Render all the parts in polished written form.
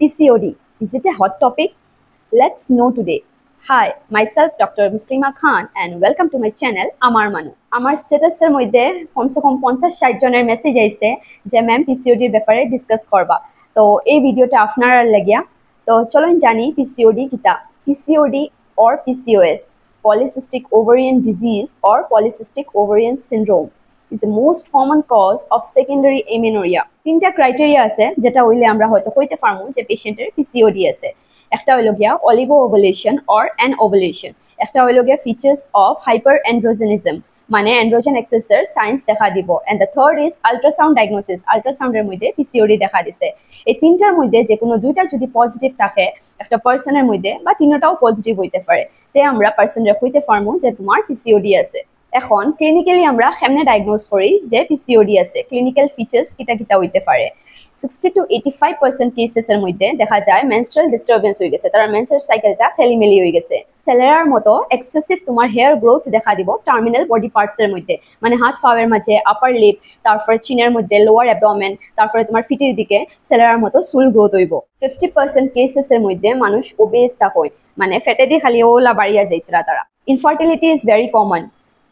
PCOD, is it a hot topic? Let's know today. Hi, myself Dr. Muslima Khan and welcome to my channel Amar Manu. আমার স্ট্যাটাসের মধ্যে কমসে কম 50-60 জনের message আইছে যে ma'am পিসিওডির ব্যাপারে ডিসকাস করবা। তো এই ভিডিওটা আপনার লাগিয়া। তো চলুন জানি পিসিওডি কিতা। PCOD or PCOS, polycystic ovarian disease or polycystic ovarian syndrome, is the most common cause of secondary amenorrhea. তিনটা ক্রাইটেরিয়া আছে যেটা হইলে আমরা হয়তো কইতে পারমু যে পেশেন্টের পিসিওডি আছে। একটা হইল গিয়া অলিগো ওভুলেশন অর অ্যানওভুলেশন, একটা হইল গিয়া ফিচার্স অফ হাইপার অ্যান্ড্রোজেনিজম মানে অ্যান্ড্রোজেন এক্সেসের সাইন্স দেখা দিব, and the third is ultrasound diagnosis, আল্ট্রাসাউন্ডের মধ্যে পিসিওডি দেখা দিছে। এই তিনটার মধ্যে যে কোনো দুইটা যদি পজিটিভ থাকে একটা পার্সনের মধ্যে বা তিনটাও পজিটিভ হইতে পারে, তে আমরা পার্সনরে কইতে পারমু যে তোমার পিসিওডি আছে। এখন ক্লিনিক্যালি আমরা কেমনে ডায়াগনোজ করি যে পিসিওডি আছে, ক্লিনিক্যাল ফিচার্স কিতা কিতা হইতে পারে। 60 to 85% কেসেসের মধ্যে দেখা যায় মেনস্ট্রুয়াল ডিস্টারবেন্স হয়ে গেছে, তার মেন্সের সাইকেলটা খেলিমেলি হয়ে গেছে। সেলেরার মতো এক্সেসিভ তোমার হেয়ার গ্রোথ দেখা দিব টার্মিনাল বডি পার্টসের মধ্যে, মানে হাত পাওয়ের মাঝে, আপার লিপ, তারপরে চিনের মধ্যে লোয়ার অ্যাবডোমেন, তারপরে তোমার ফিটির দিকে সেলেরার মতো চুল গ্রোথ হইব। 50% কেসেসের মধ্যে মানুষ ওবেস থাকয়, মানে ফেটে দিয়ে খালি ওলা বাড়িয়া যাইতরা তারা। Infertility is very common.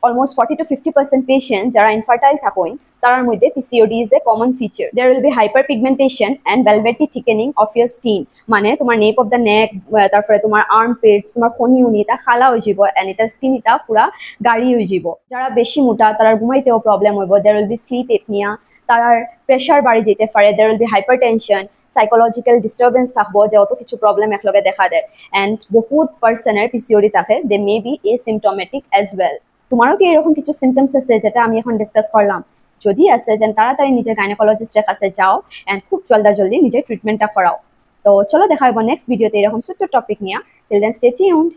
Almost 40 to 50% patients যারা ইনফার্টাইল থাকেন তার মধ্যে PCOD is a common feature. There will be hyperpigmentation and velvety thickening of your skin, মানে তোমার নেপ অফ দ্য নেক, তারপরে তোমার আর্ম পিটস, তোমার খনি উনি তা খালা হয়ে যাব এন্ড এটার স্কিন এটা পুরা গাড়ি হয়ে যাব। যারা বেশি মোটা তার ঘুমাইতেও প্রবলেম হইব। There will be sleep apnea, তার প্রেশার বাড়ি যেতে পারে। There will be hypertension, psychological disturbance থাকবো যে অত কিছু প্রবলেম একলগে দেখা দেয়। এন্ড বহুত পার্সনের পিসিওডি থাকে, দে মে বি এসিমটমেটিক অ্যাজ ওয়েল। তোমারও কি এরকম কিছু সিমটমস আছে যেটা আমি এখন ডিসকাস করলাম? যদি আছে যেন তাড়াতাড়ি নিজের গাইনোকোলজিস্টের কাছে যাও এন্ড খুব জলদি নিজের ট্রিটমেন্টটা করাও। তো চলো দেখা হইব নেক্সট ভিডিওতে এরকম ছোট্ট টপিক নিয়ে। Till then stay tuned.